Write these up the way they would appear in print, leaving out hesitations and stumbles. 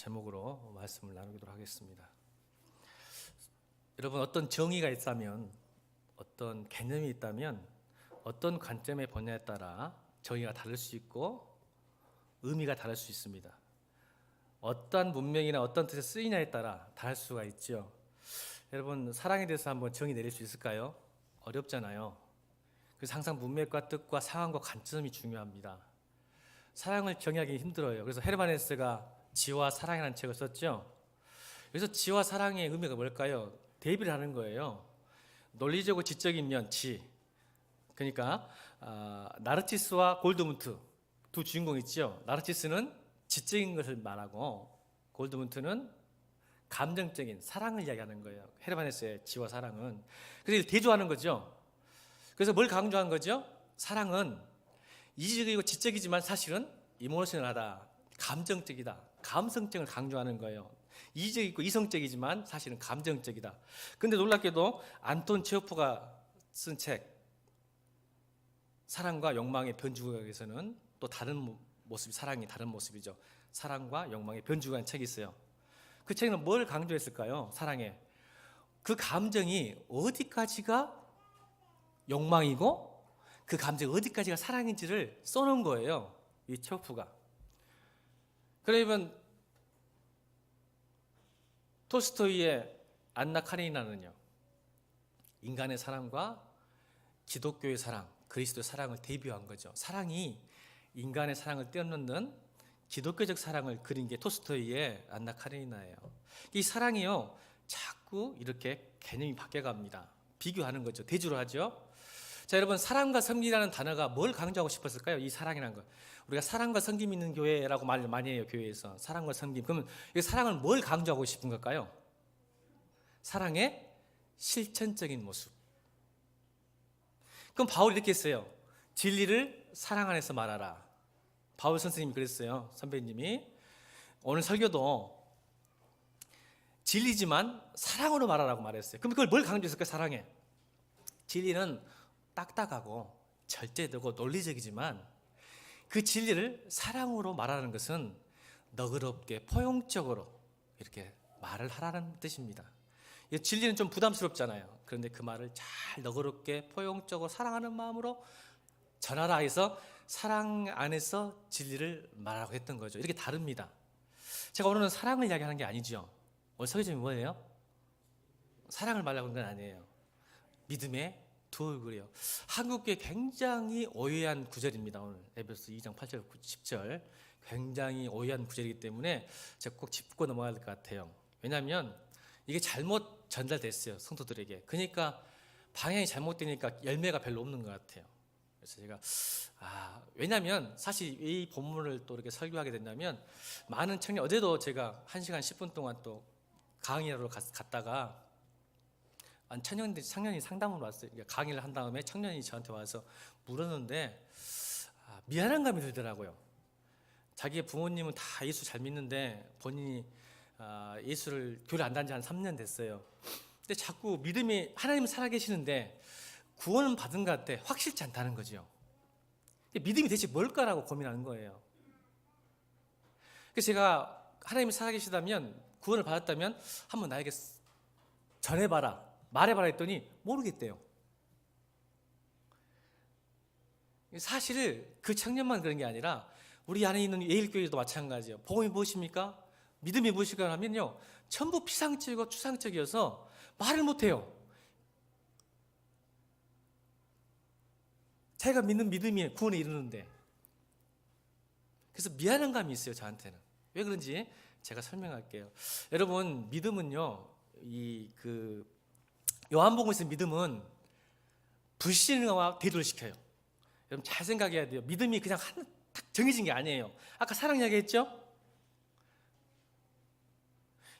제목으로 말씀을 나누도록 하겠습니다. 여러분, 어떤 정의가 있다면, 어떤 개념이 있다면 어떤 관점의 보냐에 따라 정의가 다를 수 있고 의미가 다를 수 있습니다. 어떤 문명이나 어떤 뜻에 쓰이냐에 따라 다를 수가 있죠. 여러분, 사랑에 대해서 한번 정의 내릴 수 있을까요? 어렵잖아요. 그래서 항상 문맥과 뜻과 상황과 관점이 중요합니다. 사랑을 정의하기 힘들어요. 그래서 헤르만 헤세가 지와 사랑이라는 책을 썼죠. 그래서 지와 사랑의 의미가 뭘까요? 대비를 하는 거예요. 논리적이고 지적인 면, 지. 그러니까 나르치스와 골드문트 두 주인공 있죠. 나르치스는 지적인 것을 말하고 골드문트는 감정적인 사랑을 이야기하는 거예요. 헤르만 헤세의 지와 사랑은. 그래서 대조하는 거죠. 그래서 뭘 강조한 거죠? 사랑은 이지적이고 지적이지만 사실은 이모셔널하다, 감정적이다, 감성적을 강조하는 거예요. 이지적이고 이성적이지만 사실은 감정적이다. 그런데 놀랍게도 안톤 체호프가 쓴 책 사랑과 욕망의 변주각에서는 또 다른 모습이, 사랑이 다른 모습이죠. 사랑과 욕망의 변주각이라는 책이 있어요. 그 책은 뭘 강조했을까요? 사랑에 그 감정이 어디까지가 욕망이고 그 감정이 어디까지가 사랑인지를 써놓은 거예요, 이 체호프가. 그러면 톨스토이의 안나 카레니나는요, 인간의 사랑과 기독교의 사랑, 그리스도의 사랑을 대비한 거죠. 사랑이 인간의 사랑을 뛰어넘는 기독교적 사랑을 그린 게 톨스토이의 안나 카레니나예요. 이 사랑이요, 자꾸 이렇게 개념이 바뀌어갑니다. 비교하는 거죠. 대조를 하죠. 자, 여러분, 사랑과 섬김이라는 단어가 뭘 강조하고 싶었을까요? 이 사랑이라는 거. 우리가 사랑과 섬김이 있는 교회라고 말을 많이 해요, 교회에서. 사랑과 섬김. 그러면 이 사랑을 뭘 강조하고 싶은 걸까요? 사랑의 실천적인 모습. 그럼 바울이 이렇게 했어요. 진리를 사랑 안에서 말하라. 바울 선생님이 그랬어요. 선배님이. 오늘 설교도 진리지만 사랑으로 말하라고 말했어요. 그럼 그걸 뭘 강조했을까요? 사랑에. 진리는 딱딱하고 절제되고 논리적이지만 그 진리를 사랑으로 말하는 것은 너그럽게 포용적으로 이렇게 말을 하라는 뜻입니다. 진리는 좀 부담스럽잖아요. 그런데 그 말을 잘 너그럽게 포용적으로 사랑하는 마음으로 전하라 해서 사랑 안에서 진리를 말하라고 했던 거죠. 이렇게 다릅니다. 제가 오늘은 사랑을 이야기하는 게 아니죠. 오늘 설교점이 뭐예요? 사랑을 말하고 하는 건 아니에요. 믿음의 두 얼굴이요. 한국교회 굉장히 오해한 구절입니다. 오늘 에베소 2장 8절 10절 굉장히 오해한 구절이기 때문에 제가 꼭 짚고 넘어가야 될 것 같아요. 왜냐하면 이게 잘못 전달됐어요, 성도들에게. 그러니까 방향이 잘못되니까 열매가 별로 없는 것 같아요. 그래서 제가 왜냐하면 사실 이 본문을 또 이렇게 설교하게 된다면 많은 청년, 어제도 제가 1시간 10분 동안 또 강의하러 갔다가 청년이 상담으로 왔어요. 그러니까 강의를 한 다음에 청년이 저한테 와서 물었는데 미안한 감이 들더라고요. 자기의 부모님은 다 예수 잘 믿는데 본인이 예수를 교회를 안 다닌 지 한 3년 됐어요. 근데 자꾸 믿음이 하나님 살아계시는데 구원은 받은 것 같아 확실치 않다는 거죠. 믿음이 대체 뭘까라고 고민하는 거예요. 그래서 제가 하나님이 살아계시다면, 구원을 받았다면 한번 나에게 전해봐라, 말해봐라 했더니 모르겠대요. 사실 그 청년만 그런 게 아니라 우리 안에 있는 예일교회도 마찬가지예요. 복음이 무엇입니까? 믿음이 무엇일까 하면요, 전부 피상적이고 추상적이어서 말을 못해요. 자기가 믿는 믿음이 구원에 이르는데. 그래서 미안한 감이 있어요, 저한테는. 왜 그런지 제가 설명할게요. 여러분, 믿음은요, 요한복음에서 믿음은 불신과 대조를 시켜요. 여러분 잘 생각해야 돼요. 믿음이 그냥 딱 정해진 게 아니에요. 아까 사랑 이야기했죠?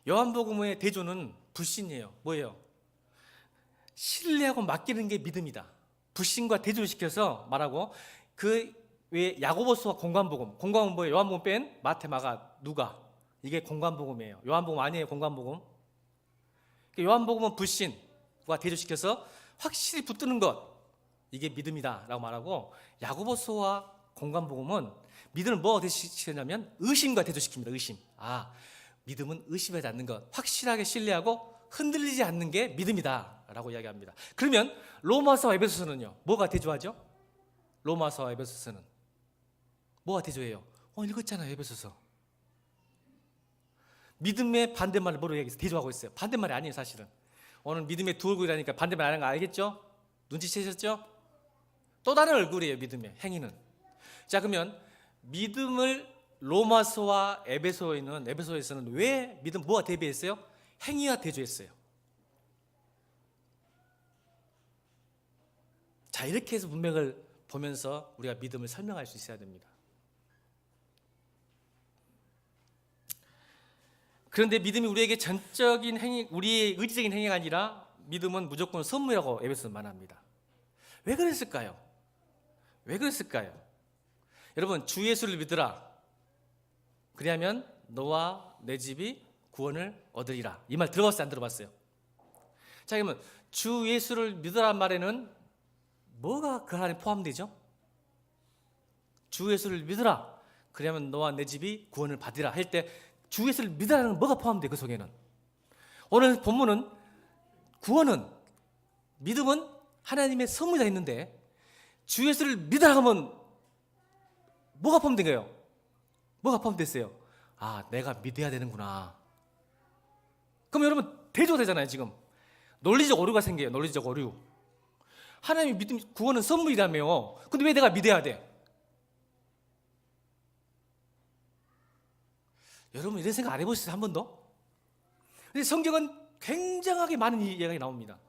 요한복음의 대조는 불신이에요. 뭐예요? 신뢰하고 맡기는 게 믿음이다. 불신과 대조를 시켜서 말하고, 그 외에 야고보서와 공관복음 뭐예요? 요한복음 뺀 마태, 마가, 누가, 이게 공관복음이에요. 요한복음 아니에요, 공관복음. 요한복음은 불신과 대조시켜서 확실히 붙드는 것, 이게 믿음이다 라고 말하고, 야고보서와 공관복음은 믿음을 뭐 대조시키냐면 의심과 대조시킵니다. 의심. 믿음은 의심하지 않는 것, 확실하게 신뢰하고 흔들리지 않는 게 믿음이다 라고 이야기합니다. 그러면 로마서와 에베소서는요, 뭐가 대조하죠? 로마서와 에베소서는 뭐가 대조해요? 읽었잖아요, 에베소서. 믿음의 반대말을 뭐로 얘기해서 대조하고 있어요? 반대말이 아니에요, 사실은. 오늘 믿음의 두 얼굴이라니까 반대말 하는 거 알겠죠? 눈치채셨죠? 또 다른 얼굴이에요, 믿음의 행위는. 자, 그러면 믿음을 로마서와 에베소에서는 왜 믿음 뭐가 대비했어요? 행위와 대조했어요. 자, 이렇게 해서 문맥을 보면서 우리가 믿음을 설명할 수 있어야 됩니다. 그런데 믿음이 우리에게 전적인 행위, 우리의 의지적인 행위가 아니라 믿음은 무조건 선물이라고 에베소는 말합니다. 왜 그랬을까요? 왜 그랬을까요? 여러분, 주 예수를 믿으라. 그리하면 너와 내 집이 구원을 얻으리라. 이 말 들어봤어요? 안 들어봤어요? 자, 그러면 주 예수를 믿으란 말에는 뭐가 그 안에 포함되죠? 주 예수를 믿으라. 그러면 너와 내 집이 구원을 받으리라 할 때 주 예수를 믿으라는 뭐가 포함돼요? 그 속에는. 오늘 본문은 구원은, 믿음은 하나님의 선물이 있는데 주 예수를 믿으라 하면 뭐가 포함된 거예요? 뭐가 포함됐어요? 아, 내가 믿어야 되는구나. 그럼 여러분 대조가 되잖아요. 지금 논리적 오류가 생겨요. 논리적 오류. 하나님의 믿음, 구원은 선물이라며. 근데 왜 내가 믿어야 돼? 여러분 이런 생각 안 해보셨어요? 한 번도? 근데 성경은 굉장하게 많은 이야기가 나옵니다.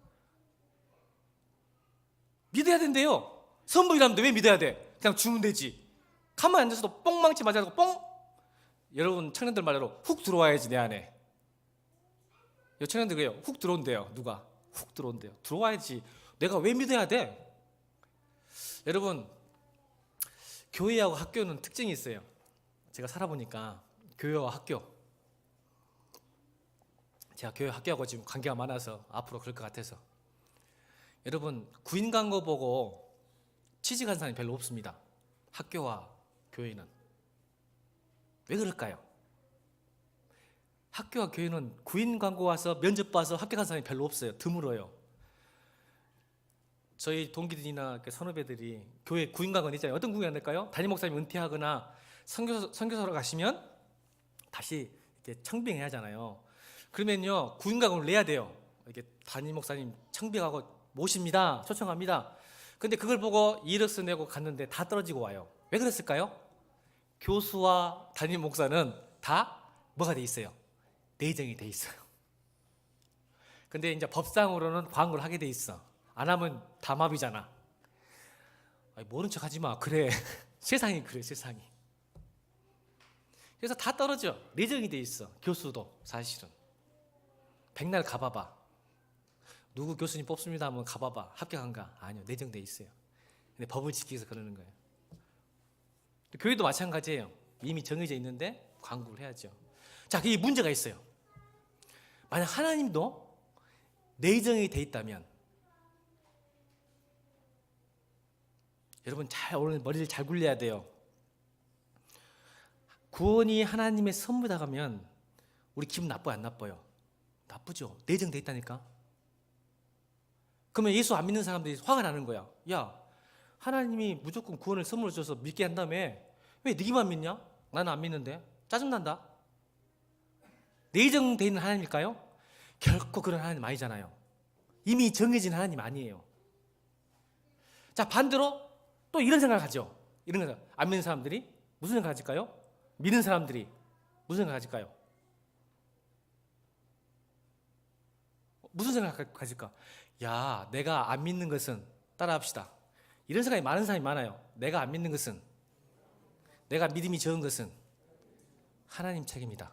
믿어야 된대요. 선물이라는데 왜 믿어야 돼? 그냥 주면 되지. 가만히 앉아서도 뽕망치 맞아서 뽕? 여러분 청년들 말대로 훅 들어와야지 내 안에. 여 청년들 그래요. 훅 들어온대요. 누가? 훅 들어온대요. 들어와야지. 내가 왜 믿어야 돼? 여러분, 교회하고 학교는 특징이 있어요. 제가 살아보니까 교회와 학교, 제가 교회 학교하고 지금 관계가 많아서 앞으로 그럴 것 같아서, 여러분 구인 광고 보고 취직한 사람이 별로 없습니다. 학교와 교회는. 왜 그럴까요? 학교와 교회는 구인 광고 와서 면접 봐서 합격한 사람이 별로 없어요. 드물어요. 저희 동기들이나 선후배들이 교회 구인 광고 있잖아요. 어떤 구인 안 될까요? 담임 목사님 은퇴하거나 선교사로 가시면 다시 이렇게 청빙해야 하잖아요. 그러면요 구인 광고를 내야 돼요. 이렇게 담임 목사님 청빙하고 모십니다. 초청합니다. 근데 그걸 보고 이력서 내고 갔는데 다 떨어지고 와요. 왜 그랬을까요? 교수와 담임 목사는 다 뭐가 돼 있어요? 내정이 돼 있어요. 근데 이제 법상으로는 광고를 하게 돼 있어. 안 하면 담합이잖아. 아니, 모른 척 하지 마. 그래. 세상이 그래, 세상이. 그래서 다 떨어져. 내정이 돼 있어. 교수도 사실은. 백날 가봐봐. 누구 교수님 뽑습니다 하면 가봐봐. 합격한가? 아니요, 내정돼 있어요. 근데 법을 지키기 위해서 그러는 거예요. 교회도 마찬가지예요. 이미 정해져 있는데 광고를 해야죠. 자, 이 문제가 있어요. 만약 하나님도 내정이 돼 있다면, 여러분 오늘 머리를 잘 굴려야 돼요. 구원이 하나님의 선물이다 하면 우리 기분 나빠요, 안 나빠요? 나쁘죠. 내정돼 있다니까. 그러면 예수 안 믿는 사람들이 화가 나는 거야. 야, 하나님이 무조건 구원을 선물로 줘서 믿게 한 다음에 왜 네기만 믿냐? 나는 안 믿는데. 짜증난다. 내정돼 있는 하나님일까요? 결코 그런 하나님 아니잖아요. 이미 정해진 하나님 아니에요. 자, 반대로 또 이런 생각을 하죠. 이런 생각. 안 믿는 사람들이 무슨 생각을 가질까요? 믿는 사람들이 무슨 생각을 가질까요? 무슨 생각을 가질까? 야, 내가 안 믿는 것은, 따라합시다. 이런 생각이 많은 사람이 많아요. 내가 안 믿는 것은, 내가 믿음이 적은 것은 하나님 책임이다.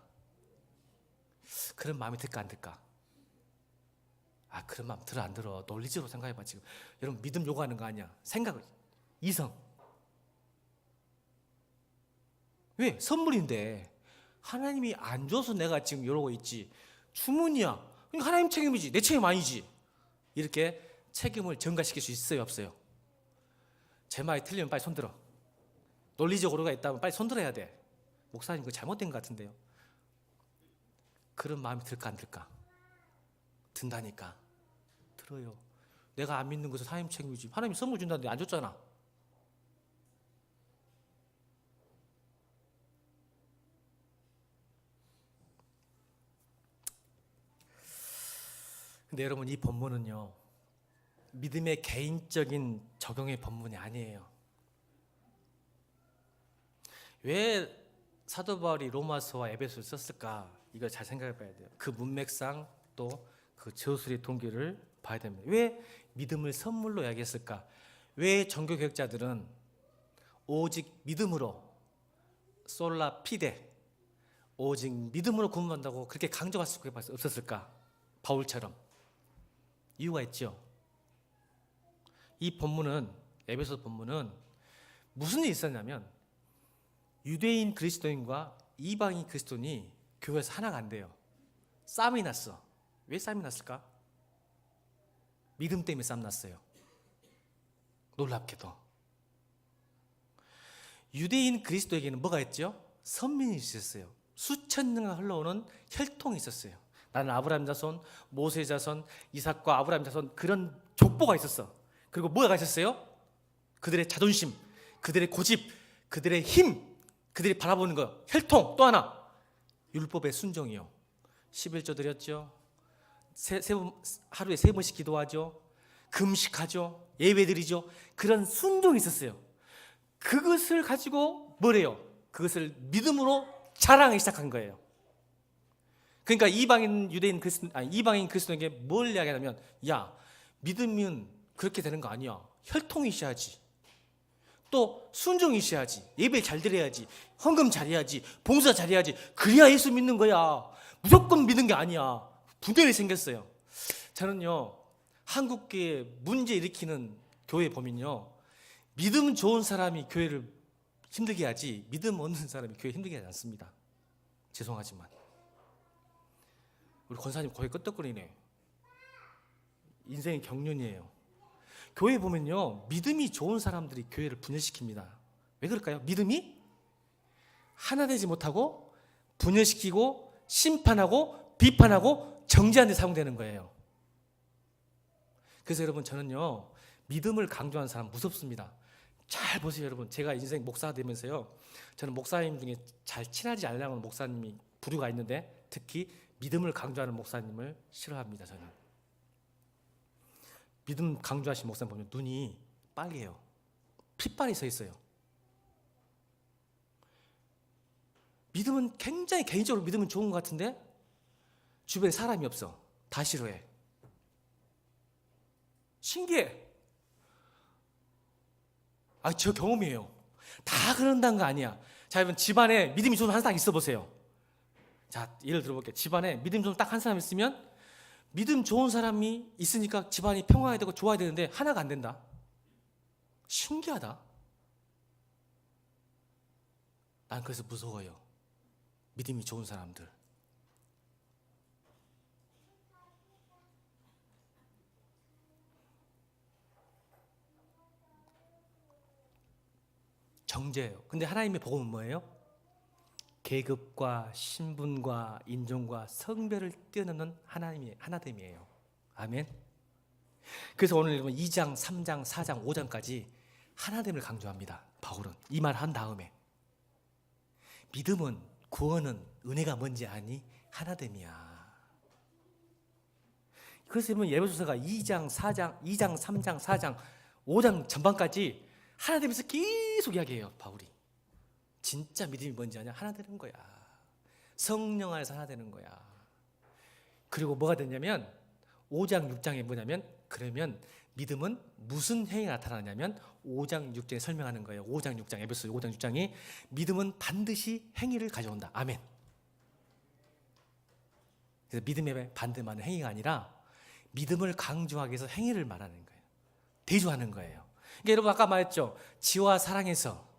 그런 마음이 들까 안 들까? 아, 그런 마음 들어 안 들어? 논리적으로 생각해봐. 지금 여러분 믿음 요구하는 거 아니야. 생각을, 이성. 왜? 선물인데 하나님이 안 줘서 내가 지금 이러고 있지. 주문이야. 그러니까 하나님 책임이지. 내 책임 아니지. 이렇게 책임을 전가시킬 수 있어요, 없어요? 제 말이 틀리면 빨리 손들어. 논리적 오류가 있다면 빨리 손들어야 돼. 목사님 그거 잘못된 것 같은데요. 그런 마음이 들까 안 들까? 든다니까. 들어요. 내가 안 믿는 것은 하나님 책임이지. 하나님이 선물 준다는데 안 줬잖아. 근데 여러분, 이 본문은요, 믿음의 개인적인 적용의 본문이 아니에요. 왜 사도 바울이 로마서와 에베소를 썼을까? 이걸 잘 생각해 봐야 돼요. 그 문맥상 또 그 저술의 동기를 봐야 됩니다. 왜 믿음을 선물로 이야기했을까? 왜 종교개혁자들은 오직 믿음으로, 솔라 피데, 오직 믿음으로 구원한다고 그렇게 강조할 수가 없었을까? 바울처럼. 이유가 있죠. 이 본문은, 에베소 본문은 무슨 일이 있었냐면, 유대인 그리스도인과 이방인 그리스도인이 교회에서 하나가 안 돼요. 싸움이 났어. 왜 싸움이 났을까? 믿음 때문에 싸움 났어요. 놀랍게도. 유대인 그리스도에게는 뭐가 있죠? 선민이 있었어요. 수천 년간 흘러오는 혈통이 있었어요. 나는 아브라함 자손, 모세 자손, 이삭과 아브라함 자손, 그런 족보가 있었어. 그리고 뭐가 있었어요? 그들의 자존심, 그들의 고집, 그들의 힘, 그들이 바라보는 거, 혈통. 또 하나, 율법의 순종이요. 11조 드렸죠. 하루에 3번씩 기도하죠. 금식하죠. 예배드리죠. 그런 순종이 있었어요. 그것을 가지고 뭐래요? 그것을 믿음으로 자랑하기 시작한 거예요. 그러니까 이방인 유대인 그리스도, 이방인 그리스도에게 뭘 이야기하냐면, 야, 믿으면 그렇게 되는 거 아니야. 혈통이 있어야지. 또 순종이 있어야지. 예배 잘 드려야지. 헌금 잘해야지. 봉사 잘해야지. 그래야 예수 믿는 거야. 무조건 믿는 게 아니야. 분열이 생겼어요. 저는요, 한국교회 문제 일으키는 교회 보면요, 믿음 좋은 사람이 교회를 힘들게 하지 믿음 없는 사람이 교회 힘들게 하지 않습니다. 죄송하지만 우리 권사님 거의 끄떡거리네. 인생의 경륜이에요. 교회 보면요, 믿음이 좋은 사람들이 교회를 분열시킵니다. 왜 그럴까요? 믿음이 하나 되지 못하고 분열시키고 심판하고 비판하고 정죄하는 데 사용되는 거예요. 그래서 여러분, 저는요, 믿음을 강조하는 사람 무섭습니다. 잘 보세요. 여러분, 제가 인생 목사 되면서요, 저는 목사님 중에 잘 친하지 않으려는 목사님이 부류가 있는데, 특히 믿음을 강조하는 목사님을 싫어합니다. 저는 믿음 강조하신 목사님 보면 눈이 빨개요. 핏발이 서 있어요. 믿음은 굉장히, 개인적으로 믿음은 좋은 것 같은데 주변에 사람이 없어. 다 싫어해. 신기해. 저 경험이에요. 다 그런다는 거 아니야. 자, 여러분, 집안에 믿음이 좋은 한 사람 있어 보세요. 자, 예를 들어볼게요. 집안에 믿음 좋은 딱 한 사람 있으면, 믿음 좋은 사람이 있으니까 집안이 평화해야 되고 좋아야 되는데 하나가 안 된다. 신기하다. 난 그래서 무서워요. 믿음이 좋은 사람들. 정죄예요. 근데 하나님의 복음은 뭐예요? 계급과 신분과 인종과 성별을 뛰어넘는 하나님의 하나됨이에요. 아멘. 그래서 오늘 2장, 3장, 4장, 5장까지 하나됨을 강조합니다. 바울은 이 말 한 다음에 믿음은, 구원은, 은혜가 뭔지 아니? 하나됨이야. 그래서 여러분, 예배소서가 2장, 4장, 2장, 3장, 4장, 5장 전반까지 하나됨에서 계속 이야기해요. 바울이 진짜 믿음이 뭔지 아냐? 하나 되는 거야. 성령 안에서 하나 되는 거야. 그리고 뭐가 됐냐면 5장 6장에 뭐냐면, 그러면 믿음은 무슨 행위가 나타나냐면 5장 6장에 설명하는 거예요. 5장 6장, 에베소 5장 6장이 믿음은 반드시 행위를 가져온다. 아멘. 그래서 믿음의 반대만은 행위가 아니라 믿음을 강조하기 위해서 행위를 말하는 거예요. 대조하는 거예요. 그러니까 여러분, 아까 말했죠. 지와 사랑에서,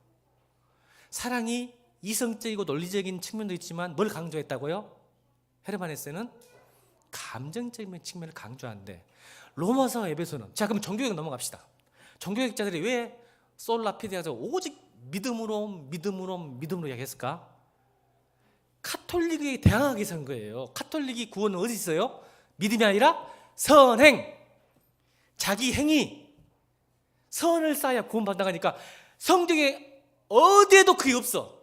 사랑이 이성적이고 논리적인 측면도 있지만 뭘 강조했다고요? 헤르만 헤세는 감정적인 측면을 강조하는데, 로마서 에베소는, 자, 그럼 종교개혁 넘어갑시다. 종교개혁자들이 왜 솔라 피데아서 오직 믿음으로 이야기했을까? 카톨릭에 대항하게 산 거예요. 카톨릭이 구원은 어디 있어요? 믿음이 아니라 선행. 자기 행위, 선을 쌓아야 구원받는다니까 성경에 어디에도 그게 없어.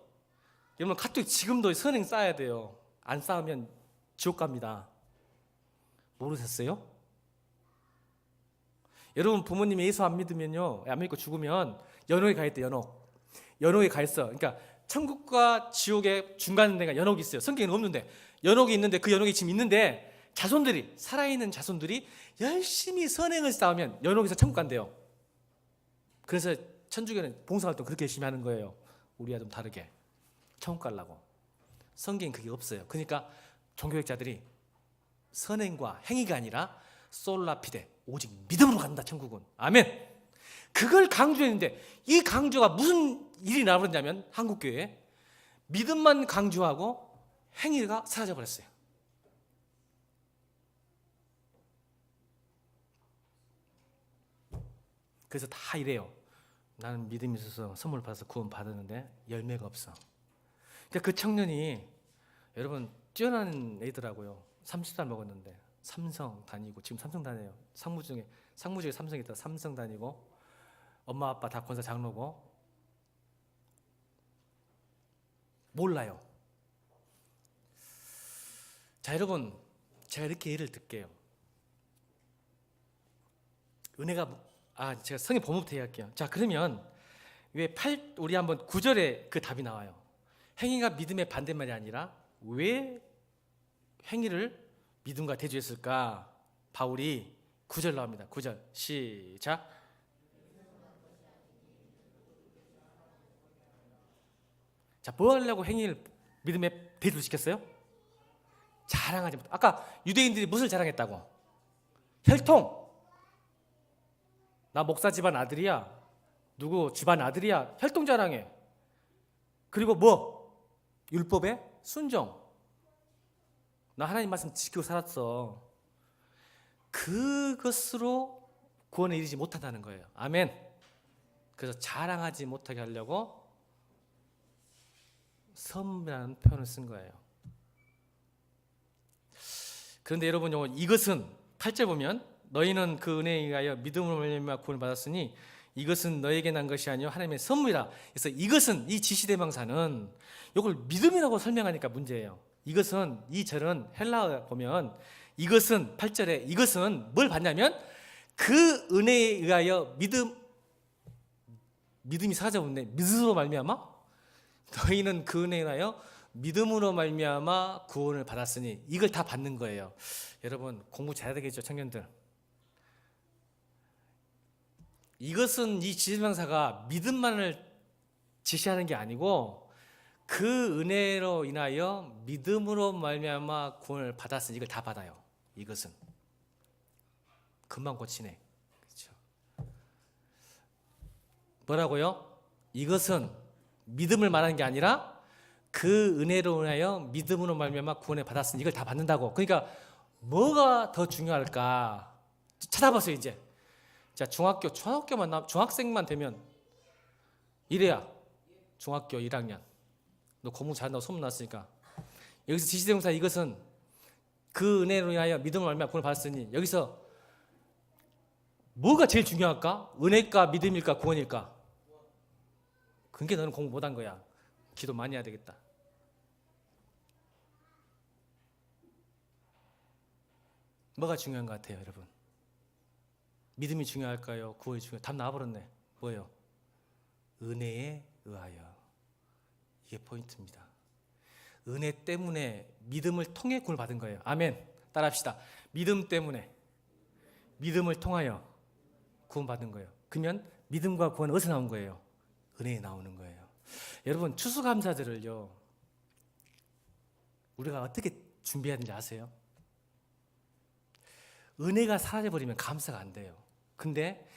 여러분 카톨릭 지금도 선행 쌓아야 돼요. 안 쌓으면 지옥 갑니다. 모르셨어요? 여러분 부모님이 예수 안 믿으면요, 안 믿고 죽으면 연옥에 가 있대. 연옥에 가 있어. 그러니까 천국과 지옥의 중간 데가 연옥이 있어요. 성경에는 없는데 연옥이 있는데, 그 연옥이 지금 있는데 자손들이, 살아있는 자손들이 열심히 선행을 쌓으면 연옥에서 천국 간대요. 그래서 천주교는 봉사활동 그렇게 열심히 하는 거예요. 우리와 좀 다르게 천국 가려고. 성경엔 그게 없어요. 그러니까 종교학자들이 선행과 행위가 아니라 솔라피데, 오직 믿음으로 간다 천국은. 아멘. 그걸 강조했는데 이 강조가 무슨 일이 나버렸냐면 한국교회에 믿음만 강조하고 행위가 사라져버렸어요. 그래서 다 이래요. 나는 믿음이 있어서 선물 받아서 구원 받았는데 열매가 없어. 그러니까 그 청년이, 여러분 뛰어난 애더라고요. 30살 먹었는데 삼성 다니고, 지금 삼성 다녀요. 상무 중에 삼성이 있다. 삼성 다니고 엄마 아빠 다 권사 장로고 몰라요. 자 여러분, 제가 이렇게 예를 들게요. 은혜가 제가 성경 본문부터 얘기할게요. 자 그러면 우리 한번 9절에 그 답이 나와요. 행위가 믿음의 반대말이 아니라 왜 행위를 믿음과 대조했을까? 바울이 9절 나옵니다. 9절 시작. 자, 뭐 하려고 행위를 믿음에 대조시켰어요? 자랑하지 못해. 아까 유대인들이 무엇을 자랑했다고? 혈통. 나 목사 집안 아들이야. 누구 집안 아들이야. 혈통 자랑해. 그리고 뭐? 율법에 순종. 나 하나님 말씀 지키고 살았어. 그것으로 구원에 이르지 못한다는 거예요. 아멘. 그래서 자랑하지 못하게 하려고 섬이라는 표현을 쓴 거예요. 그런데 여러분, 이것은 8절 보면 너희는 그 은혜에 의하여 믿음으로 말미암아 구원을 받았으니 이것은 너에게 난 것이 아니요 하나님의 선물이라. 그래서 이것은, 이 지시대명사는 이걸 믿음이라고 설명하니까 문제예요. 이것은, 이 절은 헬라어 보면 이것은 8절에 이것은 뭘 받냐면 그 은혜에 의하여 믿음이 사라져버렸네. 믿음으로 말미암아 너희는 그 은혜에 의하여 믿음으로 말미암아 구원을 받았으니, 이걸 다 받는 거예요. 여러분 공부 잘해야 되겠죠, 청년들. 이것은, 이 지시명사가 믿음만을 지시하는 게 아니고 그 은혜로 인하여 믿음으로 말미암아 구원을 받았으니 이걸 다 받아요. 이것은 금방 고치네. 그렇죠? 뭐라고요? 이것은 믿음을 말하는 게 아니라 그 은혜로 인하여 믿음으로 말미암아 구원을 받았으니 이걸 다 받는다고. 그러니까 뭐가 더 중요할까 찾아봤어요. 이제 자, 중학생만 되면 이래야 중학교 1학년 너 공부 잘한다고 소문났으니까, 여기서 지시대명사 이것은 그 은혜로 인하여 믿음을 말미암아 구원을 받았으니, 여기서 뭐가 제일 중요할까? 은혜일까 믿음일까 구원일까? 그게 너는 공부 못한 거야. 기도 많이 해야 되겠다. 뭐가 중요한 것 같아요, 여러분? 믿음이 중요할까요? 구원이 중요할까요? 답 나와버렸네. 뭐예요? 은혜에 의하여. 이게 포인트입니다. 은혜 때문에, 믿음을 통해 구원을 받은 거예요. 아멘. 따라합시다. 믿음 때문에, 믿음을 통하여 구원받은 거예요. 그러면 믿음과 구원은 어디서 나온 거예요? 은혜에 나오는 거예요. 여러분 추수감사절을요, 우리가 어떻게 준비해야 되는지 아세요? 은혜가 사라져버리면 감사가 안 돼요. 근데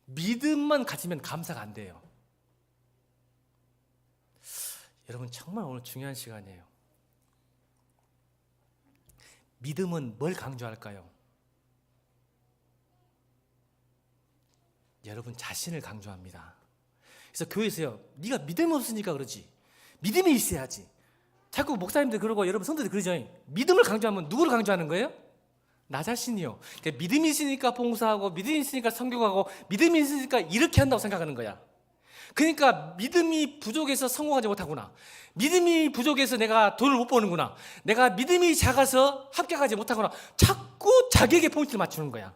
믿음만 가지면 감사가 안 돼요. 여러분 정말 오늘 중요한 시간이에요. 믿음은 뭘 강조할까요? 여러분 자신을 강조합니다. 그래서 교회에서요, 네가 믿음이 없으니까 그러지, 믿음이 있어야지. 자꾸 목사님들 그러고 여러분 성도들 그러죠. 믿음을 강조하면 누구를 강조하는 거예요? 나 자신이요. 그러니까 믿음이 있으니까 봉사하고 믿음이 있으니까 성교하고 믿음이 있으니까 이렇게 한다고 생각하는 거야. 그러니까 믿음이 부족해서 성공하지 못하구나. 믿음이 부족해서 내가 돈을 못 버는구나. 내가 믿음이 작아서 합격하지 못하구나. 자꾸 자기에게 포인트를 맞추는 거야.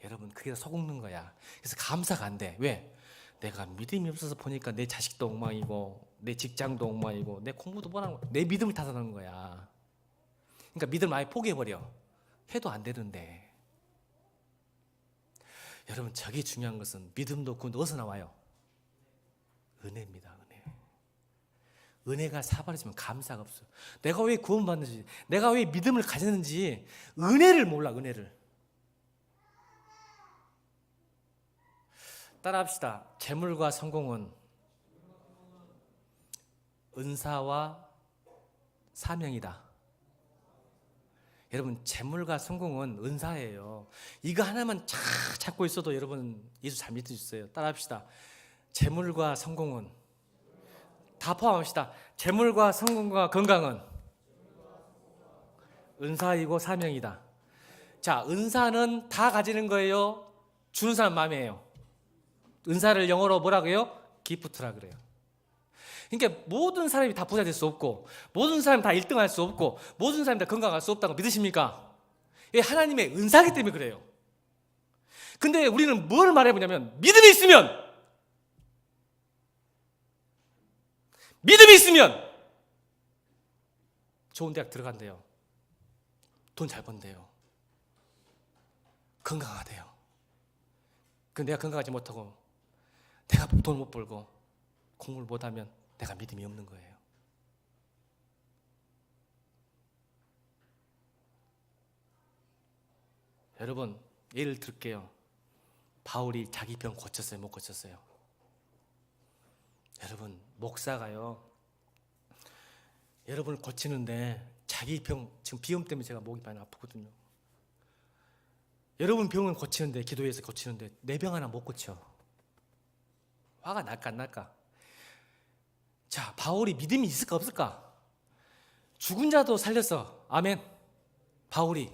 여러분 그게 속는 거야. 그래서 감사가 안 돼. 왜? 내가 믿음이 없어서 보니까 내 자식도 엉망이고 내 직장도 엉망이고 내 공부도 못하는 거야. 내 믿음을 탓하는 거야. 그러니까 믿음을 아예 포기해버려. 해도 안 되는데. 여러분 저게 중요한 것은 믿음도 그 어디서 나와요? 은혜입니다. 은혜. 은혜가 사라지면 감사가 없어요. 내가 왜 구원받는지, 내가 왜 믿음을 가졌는지 은혜를 몰라. 은혜를. 따라합시다. 재물과 성공은 은사와 사명이다. 여러분 재물과 성공은 은사예요. 이거 하나만 쫙 잡고 있어도 여러분 예수 잘 믿을 수 있어요. 따라합시다. 재물과 성공은 다 포함합시다. 재물과 성공과 건강은 은사이고 사명이다. 자, 은사는 다 가지는 거예요. 주는 사람 마음이에요. 은사를 영어로 뭐라고 해요? 기프트라 그래요. 그러니까 모든 사람이 다 부자 될 수 없고 모든 사람이 다 1등 할 수 없고 모든 사람이 다 건강할 수 없다고 믿으십니까? 이게 하나님의 은사이기 때문에 그래요. 근데 우리는 뭘 말해보냐면 믿음이 있으면 좋은 대학 들어간대요. 돈 잘 번대요. 건강하대요. 근데 내가 건강하지 못하고 내가 돈 못 벌고 공부를 못하면 내가 믿음이 없는 거예요. 여러분 예를 들게요. 바울이 자기 병 고쳤어요? 못 고쳤어요? 여러분 목사가요 여러분을 고치는데 자기 병, 지금 비염 때문에 제가 목이 많이 아프거든요. 여러분 병은 고치는데, 기도해서 고치는데 내 병 하나 못 고쳐. 화가 날까 안 날까? 자, 바울이 믿음이 있을까 없을까? 죽은 자도 살렸어. 아멘. 바울이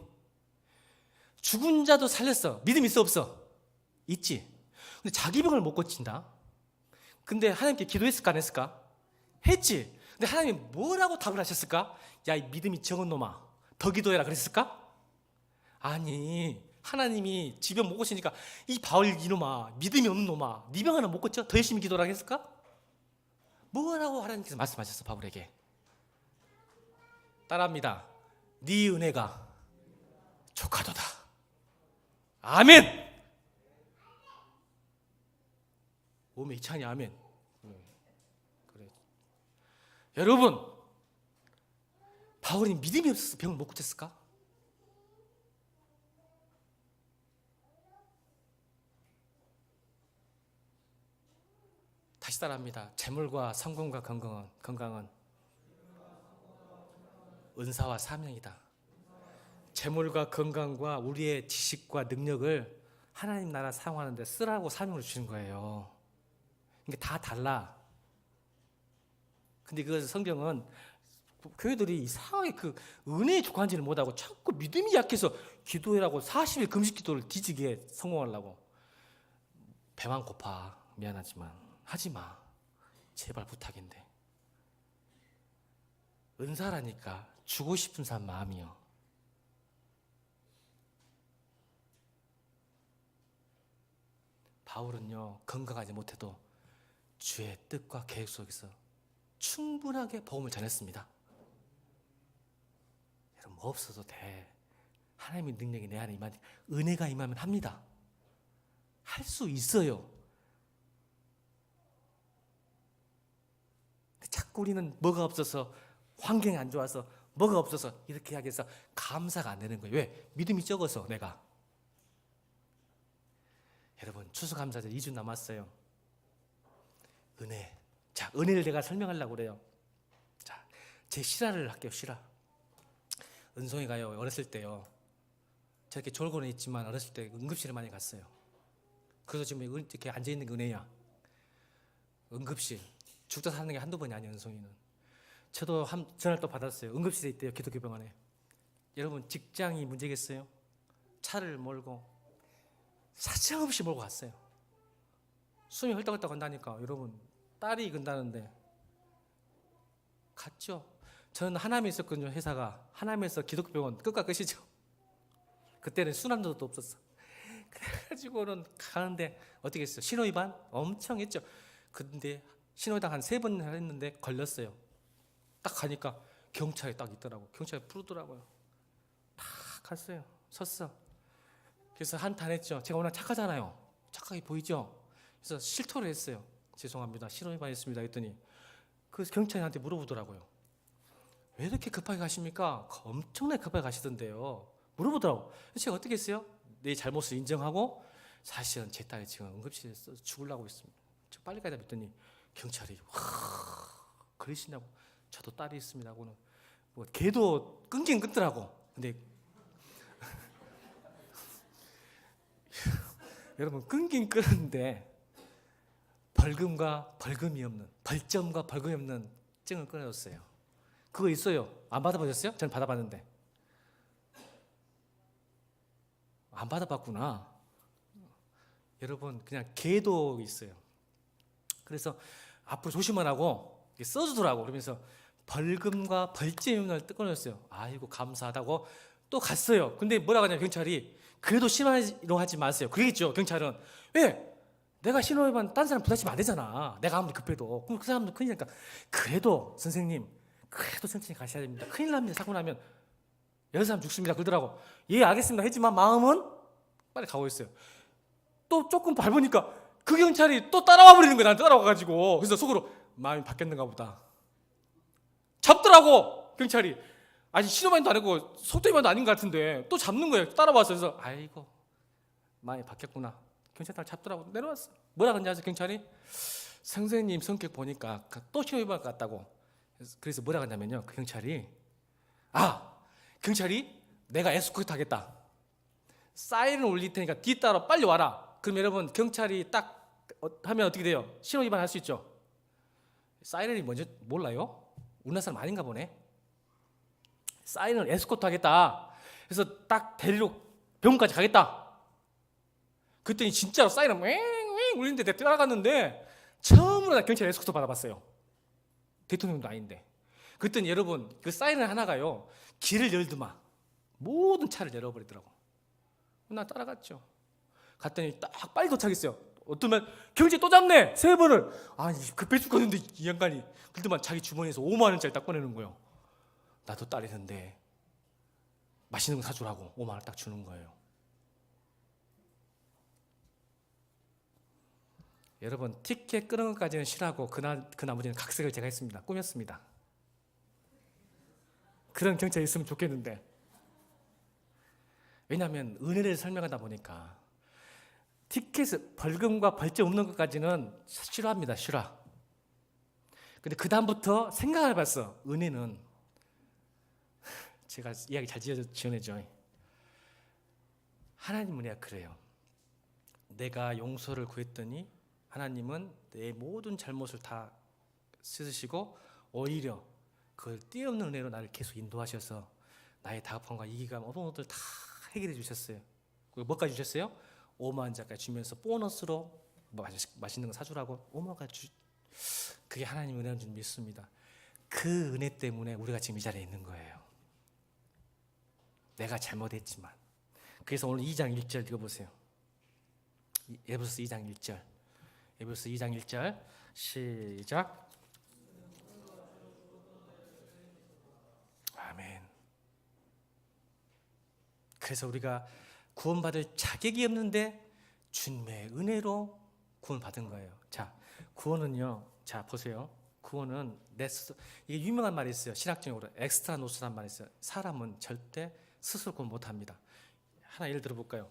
죽은 자도 살렸어. 믿음 있어 없어? 있지. 근데 자기 병을 못 고친다. 근데 하나님께 기도했을까 안 했을까? 했지. 근데 하나님이 뭐라고 답을 하셨을까? 야, 이 믿음이 적은 놈아, 더 기도해라 그랬을까? 아니, 하나님이 지병 못 고치니까 이 바울 이놈아, 믿음이 없는 놈아, 네 병 하나 못 고쳐? 더 열심히 기도라 했을까? 뭐라고 하나님께서 말씀하셨어? 바울에게 따라합니다. 네 은혜가 족하도다. 아멘. 몸에 이찬이 아멘. 그래. 여러분, 바울이 믿음이 없어서 병을 못 고쳤을까? 다시 따라합니다. 재물과 성공과 건강은 은사와 사명이다. 재물과 건강과 우리의 지식과 능력을 하나님 나라 사용하는데 쓰라고 사명을 주신 거예요. 이게 다 달라. 근데 그 성경은 교회들이 이상하게 그 은혜에 족한지를 못하고 자꾸 믿음이 약해서 기도해라고 40일 금식 기도를 뒤지게 성공하려고. 배만 고파. 미안하지만 하지마. 제발 부탁인데. 은사라니까 주고 싶은 사람 마음이요. 바울은요 건강하지 못해도 주의 뜻과 계획 속에서 충분하게 복음을 전했습니다. 여러분 뭐 없어도 돼. 하나님의 능력이 내 안에 임하니 은혜가 임하면 합니다. 할 수 있어요. 근데 자꾸 우리는 뭐가 없어서, 환경이 안 좋아서, 뭐가 없어서 이렇게 하게 해서 감사가 안 되는 거예요. 왜? 믿음이 적어서. 내가 여러분 추수감사절 2주 남았어요. 은혜. 자, 은혜를 내가 설명하려고 그래요. 자, 제 실화를 할게요. 실화. 은송이가요 어렸을 때요 저렇게 졸고는 있지만 어렸을 때 응급실에 많이 갔어요. 그래서 지금 이렇게 앉아있는 게 은혜야. 응급실 죽다 사는 게 한두 번이 아니에요. 은송이는. 저도 전화를 또 받았어요. 응급실에 있대요. 기독교 병원에. 여러분 직장이 문제겠어요? 차를 몰고 사정없이 몰고 갔어요. 숨이 헐떡헐떡 한다니까. 여러분 딸이 근다는데 갔죠. 저는 하남에 있었거든요. 회사가 하남에서 기독교 병원 끝과 끝이죠. 그때는 순환도도 없었어. 그래가지고는 가는데 어떻게 했어요? 신호위반 엄청 했죠. 근데 신호위반 한 3번 했는데 걸렸어요. 딱 가니까 경찰이 딱 있더라고. 경찰이 부르더라고요. 딱 갔어요. 섰어. 그래서 한탄했죠. 제가 워낙 착하잖아요. 착하게 보이죠. 그래서 실토를 했어요. 죄송합니다. 신호위반했습니다. 했더니 그 경찰한테 물어보더라고요. 왜 이렇게 급하게 가십니까? 엄청나게 급하게 가시던데요. 물어보더라고. 제가 어떻게 했어요? 내 잘못을 인정하고 사실은 제 딸이 지금 응급실에서 죽으려고 했습니다. 저 빨리 가야 했더니 경찰이 그러시냐고. 저도 딸이 있습니다 하고는 뭐 걔도 끊긴 끊더라고. 근데 여러분 끊긴 끊는데 벌금과 벌금이 없는 벌점과 벌금이 없는 증을 끊어줬어요. 그거 있어요. 안 받아보셨어요? 저는 받아봤는데. 안 받아봤구나. 여러분 그냥 개도 있어요. 그래서 앞으로 조심하라고 써주더라고. 그러면서 벌금과 벌점을 끊어줬어요. 아이고 감사하다고 또 갔어요. 근데 뭐라고 하냐면 경찰이 그래도 신호위반 하지 마세요. 그러겠죠. 경찰은 왜? 내가 신호위반 딴 사람 부딪히면 안 되잖아. 내가 아무리 급해도. 그럼 그 사람도 큰일이니까 그래도 선생님 그래도 천천히 가셔야 됩니다. 큰일 납니다. 사고 나면 여러 사람 죽습니다. 그러더라고. 예 알겠습니다. 했지만 마음은 빨리 가고 있어요. 또 조금 밟으니까 그 경찰이 또 따라와 버리는 거야. 나한테 따라와가지고. 그래서 속으로 마음이 바뀌었는가 보다. 잡더라고 경찰이. 아직 신호위반도 안 했고 속도위반도 아닌 것 같은데 또 잡는 거예요. 따라와서. 그래서 아이고 마음이 바뀌었구나. 경찰 딸 잡더라고. 내려왔어. 뭐라 그러냐 해서 경찰이 선생님 성격 보니까 또 신호위반 같다고. 그래서 뭐라 그러냐면요. 그 경찰이 내가 에스코트 하겠다. 사이렌 올릴 테니까 뒤따라 빨리 와라. 그럼 여러분 경찰이 딱 하면 어떻게 돼요? 신호위반 할 수 있죠. 사이렌이 뭔지 몰라요? 우리나라 사람 아닌가 보네. 사이렌을 에스코트 하겠다. 그래서 딱 데리러 병원까지 가겠다. 그랬더니 진짜로 사이렌 왱왱 울리는데 내가 따라갔는데 처음으로 나 경찰 에스코트 받아봤어요. 대통령도 아닌데. 그랬더니 여러분 그 사이렌 하나가요. 길을 열더만 모든 차를 열어버리더라고. 나 따라갔죠. 갔더니 딱 빨리 도착했어요. 어쩌면 경찰 또 잡네. 3번을. 급해 죽겠는데 이 양반이. 그때만 자기 주머니에서 5만 원짜리 딱 꺼내는 거예요. 나도 딸이던데 맛있는 거 사주라고 5만 원 딱 주는 거예요. 여러분 티켓 끄는 것까지는 싫어하고 그 나머지는 각색을 제가 했습니다. 꾸몄습니다. 그런 경찰이 있으면 좋겠는데. 왜냐하면 은혜를 설명하다 보니까 티켓 벌금과 벌점 없는 것까지는 싫어합니다. 싫어. 근데 그 다음부터 생각을 해봤어. 은혜는 제가 이야기 잘 지어내죠. 하나님 은혜가 그래요. 내가 용서를 구했더니 하나님은 내 모든 잘못을 다 씻으시고 오히려 그걸 띄엄는 은혜로 나를 계속 인도하셔서 나의 다급함과 이기감 어떤 것들 다 해결해 주셨어요. 그리고 뭐까지 주셨어요? 5만 원짜리 주면서 보너스로 뭐 맛있는 거 사주라고 5만 원까지 그게 하나님 은혜인 줄 믿습니다. 그 은혜 때문에 우리가 지금 이 자리에 있는 거예요. 내가 잘못했지만. 그래서 오늘 2장 1절 읽어보세요. 에베소서 2장 1절. 에베소서 2장 1절 시작. 아멘. 그래서 우리가 구원받을 자격이 없는데 주님의 은혜로 구원받은 거예요. 자, 구원은요. 자, 보세요. 구원은 내 스스로, 이게 유명한 말이 있어요. 신학적으로 엑스트라 노스란 말이 있어요. 사람은 절대 스스로 구원 못합니다. 하나 예를 들어볼까요?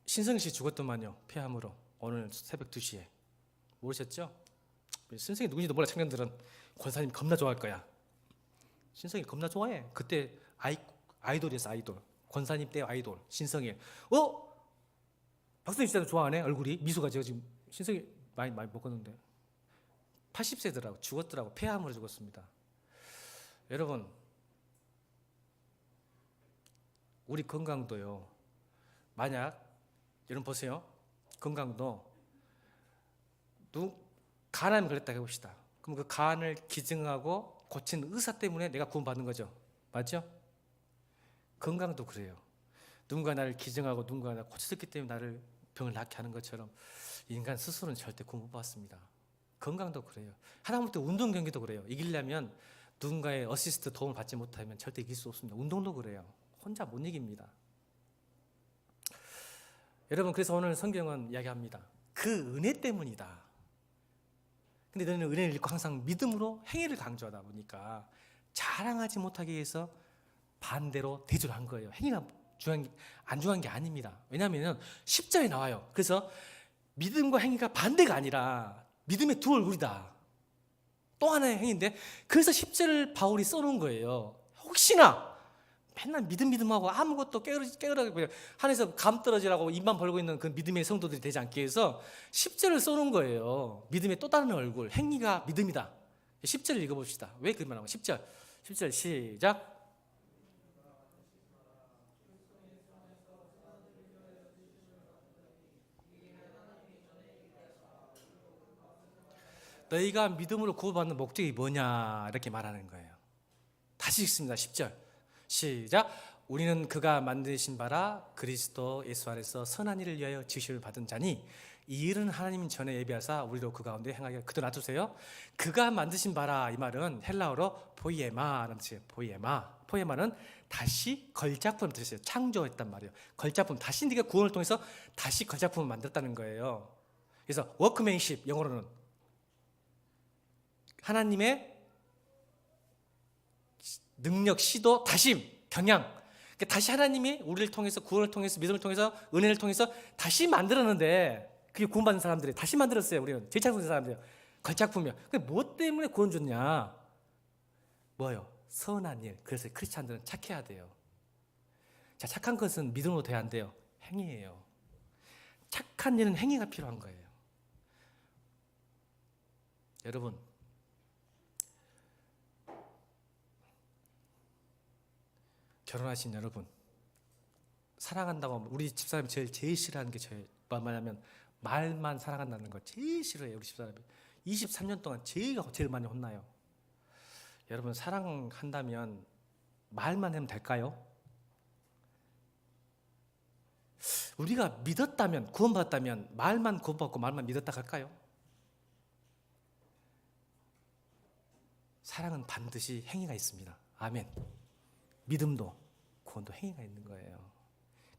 신성희 씨 죽었더만요. 폐암으로. 오늘 새벽 2시에. 모르셨죠? 신성희 누군지도 몰라. 청년들은 권사님 겁나 좋아할 거야. 신성희 겁나 좋아해. 그때 아이돌이었어. 아이돌. 권사님 때 아이돌. 신성희. 박선희 씨도 좋아하네. 얼굴이 미소가 지금 신성희 많이 먹었는데 80세더라고 죽었더라고. 폐암으로 죽었습니다. 여러분 우리 건강도요. 만약 여러분 보세요. 건강도 간암이 걸렸다 해봅시다. 그럼 그 간을 기증하고 고친 의사 때문에 내가 구원받는 거죠. 맞죠? 건강도 그래요. 누군가 나를 기증하고 누군가 나를 고쳤기 때문에 나를 병을 낫게 하는 것처럼 인간 스스로는 절대 구원 못 받습니다. 건강도 그래요. 하다못해 운동 경기도 그래요. 이기려면 누군가의 어시스트 도움을 받지 못하면 절대 이길 수 없습니다. 운동도 그래요. 혼자 못 이깁니다. 여러분 그래서 오늘 성경은 이야기합니다. 그 은혜 때문이다. 근데 너희는 은혜를 잃고 항상 믿음으로 행위를 강조하다 보니까 자랑하지 못하기 위해서 반대로 대조를 한 거예요. 행위가 안 중요한 게 아닙니다. 왜냐하면 10절에 나와요. 그래서 믿음과 행위가 반대가 아니라 믿음의 두 얼굴이다. 또 하나의 행위인데 그래서 10절을 바울이 써놓은 거예요. 혹시나 맨날 믿음하고 아무것도 깨어라고 그냥 하늘에서 감 떨어지라고 입만 벌고 있는 그 믿음의 성도들이 되지 않기 위해서 10절을 써놓은 거예요. 믿음의 또 다른 얼굴, 행위가 믿음이다. 10절을 읽어봅시다. 왜 그 말하고 10절 시작. 너희가 믿음으로 구원받는 목적이 뭐냐 이렇게 말하는 거예요. 다시 읽습니다. 10절 시작. 우리는 그가 만드신 바라 그리스도 예수 안에서 선한 일을 위하여 지으심을 받은 자니 이 일은 하나님 전에 예비하사 우리로 그 가운데 행하게. 그대로 놔두세요. 그가 만드신 바라 이 말은 헬라어로 포이에마라는 뜻이에요. 포이에마는 다시 걸작품을 뜻이에요. 창조했단 말이에요. 걸작품, 다시 네가 구원을 통해서 다시 걸작품을 만들었다는 거예요. 그래서 워크맨십, 영어로는 하나님의 능력, 시도, 다심, 경향. 그러니까 다시 하나님이 우리를 통해서 구원을 통해서 믿음을 통해서 은혜를 통해서 다시 만들었는데 그게 구원받은 사람들이 다시 만들었어요. 우리는 재창조된 사람들이요. 걸작품이요. 근데 뭐 때문에 구원 줬냐? 뭐요? 선한 일. 그래서 크리스찬들은 착해야 돼요. 자, 착한 것은 믿음으로 돼야 안 돼요. 행위예요. 착한 일은 행위가 필요한 거예요. 여러분 결혼하신 여러분 사랑한다고 하면 우리 집사람이 제일 싫어하는 게 뭐냐면 말만 사랑한다는 거 제일 싫어해요. 우리 집사람이 23년 동안 제일 많이 혼나요. 여러분 사랑한다면 말만 하면 될까요? 우리가 믿었다면 구원받았다면 말만 구원받고 말만 믿었다 할까요? 사랑은 반드시 행위가 있습니다. 아멘. 믿음도 구원도 행위가 있는 거예요.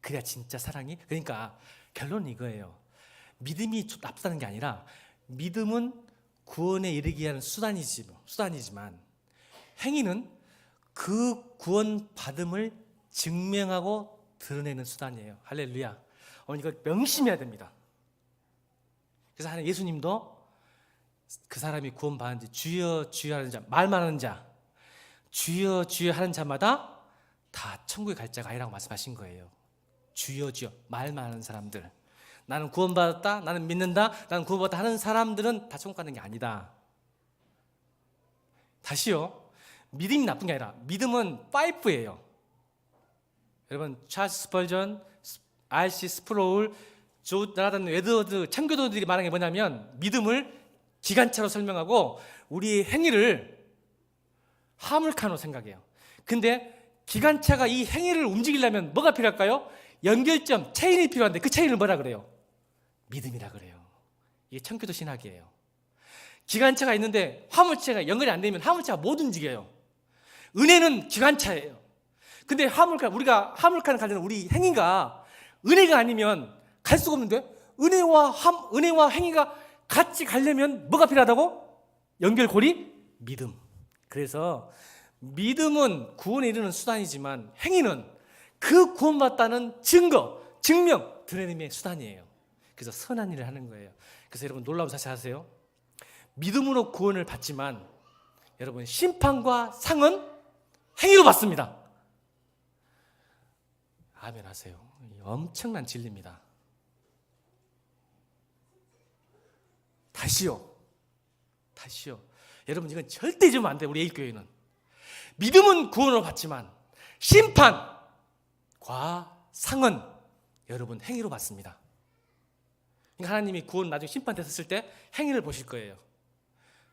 그래야 진짜 사랑이. 그러니까 결론은 이거예요. 믿음이 앞서는 게 아니라 믿음은 구원에 이르기 위한 수단이지만 행위는 그 구원 받음을 증명하고 드러내는 수단이에요. 할렐루야. 오늘 이거 명심해야 됩니다. 그래서 예수님도 그 사람이 구원 받은지 주여 주여 하는 자, 말만 하는 자, 주여 주여 하는 자마다 다 천국에 갈 자가 아니라고 말씀하신 거예요. 주여 주여 말만 하는 사람들, 나는 구원받았다, 나는 믿는다, 나는 구원받았다 하는 사람들은 다 천국 가는 게 아니다. 다시요. 믿음이 나쁜 게 아니라 믿음은 파이프예요. 여러분 찰스 스펄전, R.C. 스프로울, 조나단 웨드워드 창교도들이 말하는 게 뭐냐면 믿음을 기관차로 설명하고 우리의 행위를 화물칸으로 생각해요. 근데 기관차가 이 행위를 움직이려면 뭐가 필요할까요? 연결점, 체인이 필요한데 그 체인을 뭐라 그래요? 믿음이라 그래요. 이게 창교도 신학이에요. 기관차가 있는데 화물차가 연결이 안 되면 화물차가 못 움직여요. 은혜는 기관차예요. 근데 우리가 화물칸을 가려는 우리 행위가 은혜가 아니면 갈 수가 없는데 은혜와 행위가 같이 가려면 뭐가 필요하다고? 연결고리? 믿음. 그래서 믿음은 구원에 이르는 수단이지만 행위는 그 구원받다는 증명, 드러냄의 수단이에요. 그래서 선한 일을 하는 거예요. 그래서 여러분 놀라운 사실 아세요? 믿음으로 구원을 받지만 여러분 심판과 상은 행위로 받습니다. 아멘 하세요. 엄청난 진리입니다. 다시요. 여러분, 이건 절대 잊으면 안 돼요. 우리 A교회는 믿음은 구원을 받지만 심판과 상은 여러분 행위로 받습니다. 그러니까 하나님이 구원 나중에 심판 됐을 때 행위를 보실 거예요.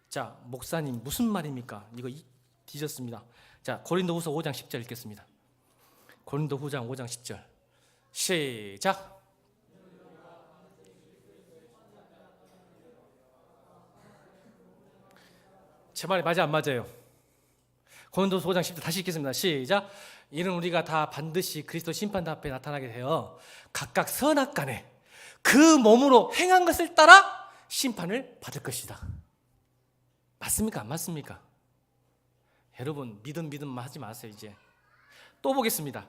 자, 목사님 무슨 말입니까? 이거 뒤졌습니다. 자, 고린도후서 5장 10절 읽겠습니다. 고린도후서 5장 10절 시작. 제 말이 맞아 안 맞아요? 고린도서 5장 10절 다시 읽겠습니다. 시작. 이는 우리가 다 반드시 그리스도 심판 앞에 나타나게 되어 각각 선악간에 그 몸으로 행한 것을 따라 심판을 받을 것이다. 맞습니까? 안 맞습니까? 여러분, 믿음만 하지 마세요. 이제 또 보겠습니다.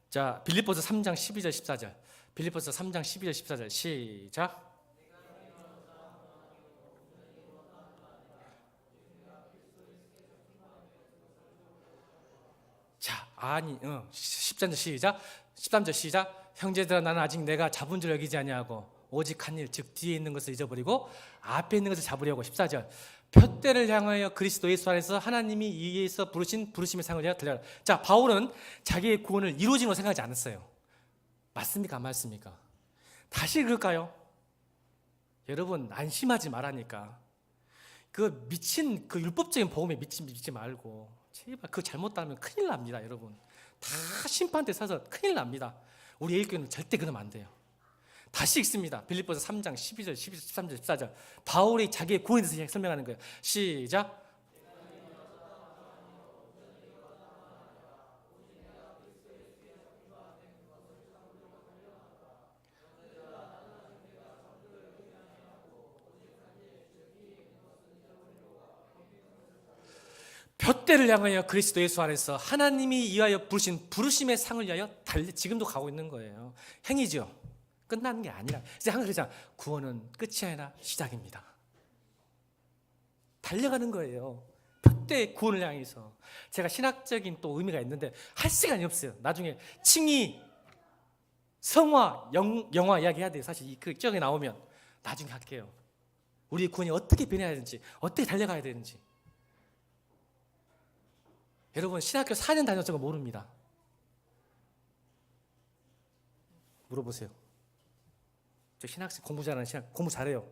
자, 빌립보서 3장 12절 14절 빌립보서 3장 12절 14절 시작. 자, 13절 시작. 13절 시작. 형제들아, 나는 아직 내가 잡은 줄 여기지 아니하고 오직 한 일, 즉 뒤에 있는 것을 잊어버리고 앞에 있는 것을 잡으려고. 14절 표대를 향하여 그리스도 예수 안에서 하나님이 이에서 부르신 부르심의 상을 위하여 달려라. 자, 바울은 자기의 구원을 이루어진 걸 생각하지 않았어요. 맞습니까? 안 맞습니까? 다시 읽을까요? 여러분, 안심하지 말라니까. 그 미친 그 율법적인 복음에 믿지 말고 제발 그 잘못 따르면 큰일 납니다. 여러분, 다 심판대 서서 큰일 납니다. 우리 A교회는 절대 그러면 안 돼요. 다시 읽습니다. 빌립보서 3장 12절, 13절, 14절 바울이 자기의 구원에 대해서 설명하는 거예요. 시작. 둯대를 향하여 그리스도 예수 안에서 하나님이 이하여 부르신 부르심의 상을 위하여 지금도 가고 있는 거예요. 행위죠. 끝나는 게 아니라. 이제 항상 그러잖아. 구원은 끝이 아니라 시작입니다. 달려가는 거예요. 둯대의 구원을 향해서. 제가 신학적인 또 의미가 있는데 할 시간이 없어요. 나중에 칭의, 성화, 영화 이야기 해야 돼요. 사실 그 적에 나오면 나중에 할게요. 우리 구원이 어떻게 변해야 되는지, 어떻게 달려가야 되는지. 여러분, 신학교 4년 다녔던 거 모릅니다. 물어보세요. 저 신학생 공부 잘하는 공부 잘해요.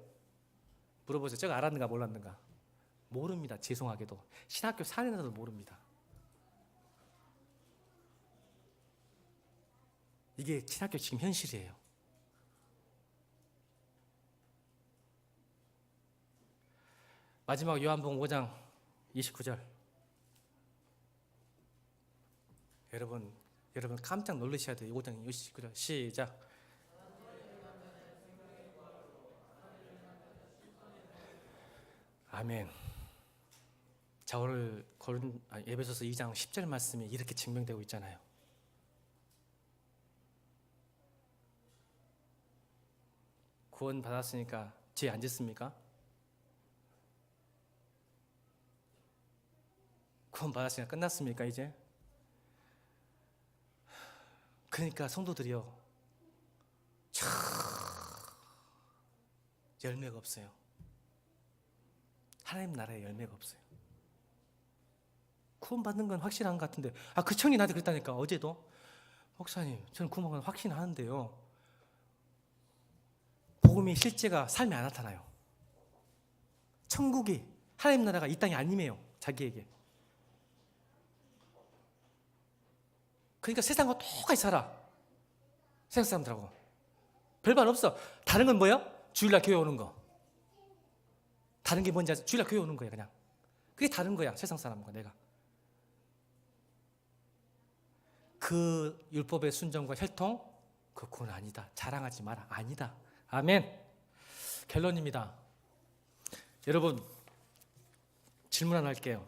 물어보세요. 제가 알았는가 몰랐는가. 모릅니다. 죄송하게도 신학교 4년 다녀도 모릅니다. 이게 신학교 지금 현실이에요. 마지막 요한복음 5장 29절 여러분 깜짝 놀라셔야 돼요. 5장 29절 시작. 아멘. 자, 오늘 에베소서 2장 10절 말씀이 이렇게 증명되고 있잖아요. 구원 받았으니까 죄 안 짓습니까? 구원 받았으니까 끝났습니까 이제? 그러니까 성도들이요, 열매가 없어요. 하나님 나라에 열매가 없어요. 구원 받는 건 확실한 것 같은데, 그 청이 나한테 그랬다니까. 어제도 목사님, 저는 구원 받는 건 확신하는데요, 복음의 실제가 삶에 안 나타나요. 천국이, 하나님 나라가 이 땅이 아니에요. 자기에게. 그러니까 세상과 똑같이 살아. 세상 사람들하고 별반 없어. 다른 건 뭐예요? 주일날 교회 오는 거. 다른 게 뭔지 아세요? 주일날 교회 오는 거예요. 그냥 그게 다른 거야. 세상 사람과 내가. 그 율법의 순종과 혈통, 그건 아니다. 자랑하지 마라. 아니다. 아멘. 결론입니다. 여러분, 질문 하나 할게요.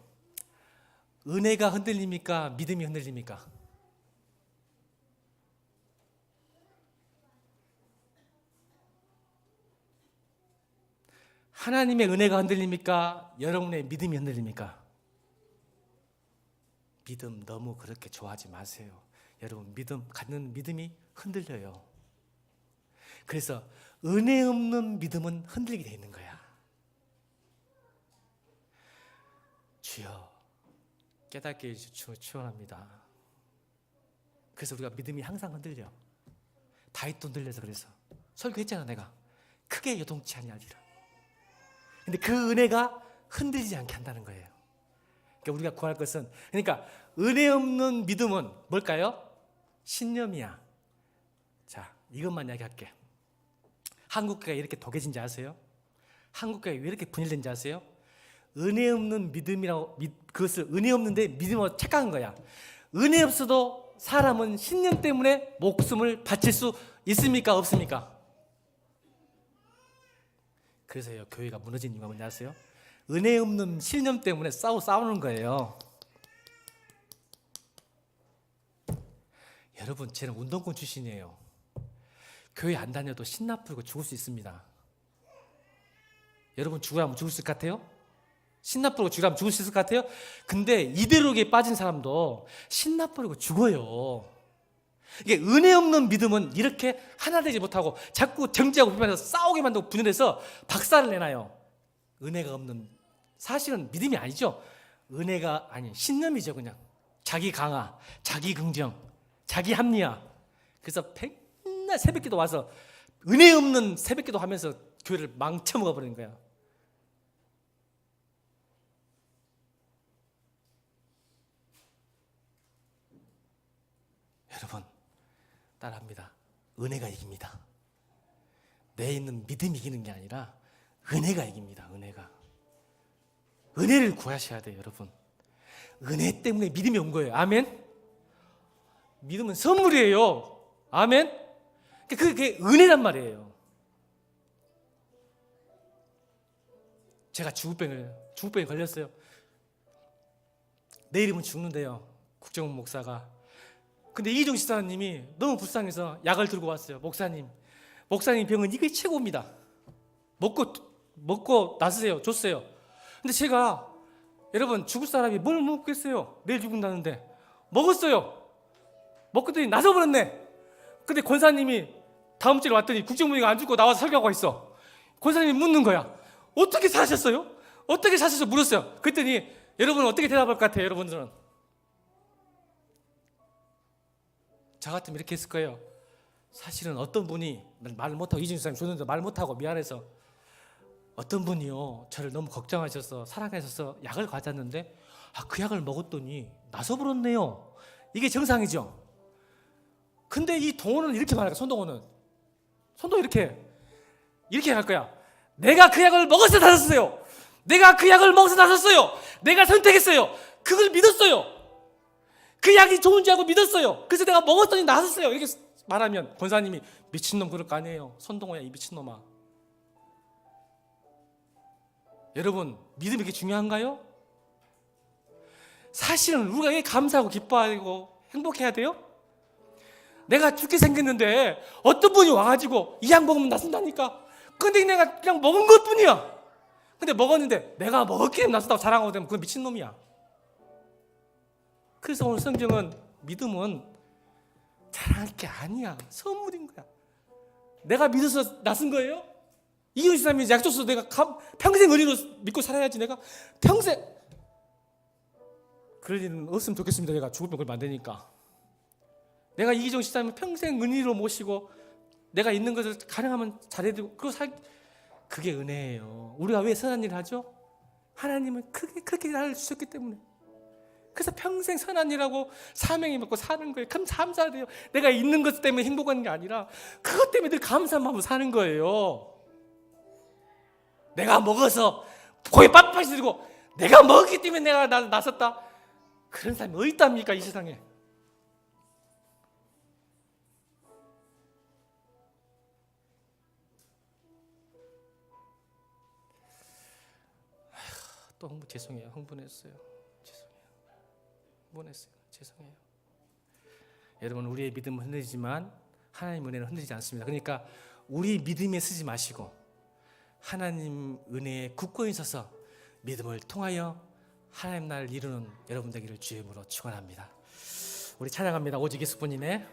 은혜가 흔들립니까? 믿음이 흔들립니까? 하나님의 은혜가 흔들립니까? 여러분의 믿음이 흔들립니까? 믿음 너무 그렇게 좋아하지 마세요. 여러분, 갖는 믿음이 흔들려요. 그래서 은혜 없는 믿음은 흔들리게 돼 있는 거야. 주여 깨닫게 해주시고 축원합니다. 그래서 우리가 믿음이 항상 흔들려. 다윗도 흔들려서 그래서 설교했잖아. 내가 크게 요동치 아니하리라. 근데 그 은혜가 흔들리지 않게 한다는 거예요. 그러니까 우리가 구할 것은, 그러니까 은혜 없는 믿음은 뭘까요? 신념이야. 자, 이것만 이야기할게. 한국교회가 이렇게 독해진지 아세요? 한국교회가 왜 이렇게 분열된지 아세요? 은혜 없는 믿음이라고, 그것을 은혜 없는데 믿음으로 착각한 거야. 은혜 없어도 사람은 신념 때문에 목숨을 바칠 수 있습니까? 없습니까? 그래서요, 교회가 무너진 이유가 뭔지 아세요? 은혜 없는 신념 때문에 싸우는 거예요. 여러분, 쟤는 운동권 출신이에요. 교회 안 다녀도 신나 풀고 죽을 수 있습니다. 여러분, 죽으라면 죽을 수 있을 것 같아요? 신나 풀고 죽으라면 죽을 수 있을 것 같아요? 근데 이대로에 빠진 사람도 신나 풀고 죽어요. 이게 은혜 없는 믿음은 이렇게 하나 되지 못하고 자꾸 정죄하고 비판해서 싸우게 만들고 분열해서 박살을 내놔요. 은혜가 없는, 사실은 믿음이 아니죠. 은혜가 아닌 신념이죠. 그냥 자기 강화, 자기 긍정, 자기 합리화. 그래서 맨날 새벽기도 와서 은혜 없는 새벽기도 하면서 교회를 망쳐먹어 버리는 거야. 여러분, 따라합니다. 은혜가 이깁니다. 내 있는 믿음이 이기는 게 아니라 은혜가 이깁니다. 은혜를 구하셔야 돼요. 여러분, 은혜 때문에 믿음이 온 거예요. 아멘. 믿음은 선물이에요. 아멘. 그게 은혜란 말이에요. 제가 중후병에 걸렸어요. 내일이면 죽는데요, 국정원 목사가. 근데 이종 집사님이 너무 불쌍해서 약을 들고 왔어요. 목사님 병은 이게 최고입니다. 먹고 나으세요. 줬어요. 근데 제가, 여러분, 죽을 사람이 뭘 먹겠어요? 내일 죽는다는데. 먹었어요. 먹더니 나서버렸네. 근데 권사님이 다음 주에 왔더니 국정원이가 안 죽고 나와서 설교하고 있어. 권사님이 묻는 거야. 어떻게 사셨어요? 어떻게 사셔서 물었어요. 그랬더니 여러분은 어떻게 대답할 것 같아요? 여러분들은 저 같으면 이렇게 했을 거예요. 사실은 어떤 분이, 말을 못하고, 이준수 사람이 줬는데 말 못하고 미안해서, 어떤 분이요 저를 너무 걱정하셔서 사랑하셔서 약을 가졌는데 그 약을 먹었더니 나서버렸네요. 이게 정상이죠. 근데 이 동호는 이렇게 말할까? 손동호 이렇게 할 거야. 내가 그 약을 먹어서 나섰어요. 내가 그 약을 먹어서 나섰어요. 내가 선택했어요. 그걸 믿었어요. 그 약이 좋은지 알고 믿었어요. 그래서 내가 먹었더니 나섰어요. 이렇게 말하면 권사님이 미친놈 그럴 거 아니에요. 손동호야, 이 미친놈아. 여러분, 믿음이 이렇게 중요한가요? 사실은 우리가 왜 감사하고 기뻐하고 행복해야 돼요? 내가 죽게 생겼는데 어떤 분이 와가지고 이 약 먹으면 낫는다니까. 근데 내가 그냥 먹은 것뿐이야. 근데 먹었는데 내가 먹었기에 낫었다고 자랑하고 되면 그건 미친놈이야. 그래서 오늘 성경은, 믿음은 자랑할 게 아니야. 선물인 거야. 내가 믿어서 낫은 거예요? 이윤수 사람이 약 줘서 내가 평생 은혜로 믿고 살아야지. 내가 평생. 그럴 일은 없으면 좋겠습니다. 내가 죽을 병을 만드니까. 내가 이기정 집사님을 평생 은혜로 모시고 내가 있는 것을 가능하면 잘해드리고 그게 은혜예요. 우리가 왜 선한 일을 하죠? 하나님은 크게 나를 주셨기 때문에. 그래서 평생 선한 일하고 사명이 먹고 사는 거예요. 그럼 감사해요. 내가 있는 것 때문에 행복한 게 아니라 그것 때문에 늘 감사한 마음으로 사는 거예요. 내가 먹어서 고개 빳빳이 들고 내가 먹었기 때문에 내가 나섰다. 그런 사람이 어디 있답니까, 이 세상에. 또 죄송해요. 흥분했어요. 죄송해요. 여러분, 우리의 믿음은 흔들리지만 하나님 은혜는 흔들리지 않습니다. 그러니까 우리 믿음에 쓰지 마시고 하나님 은혜에 굳건히 서서 믿음을 통하여 하나님 나라를 이루는 여러분 되기를 주의 이름으로 축원합니다. 우리 찬양합니다. 오직 예수뿐이네.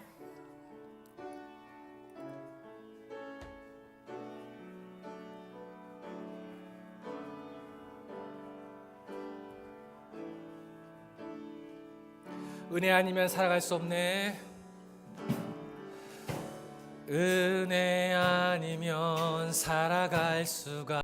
은혜 아니면 살아갈 수 없네. 은혜 아니면 살아갈 수가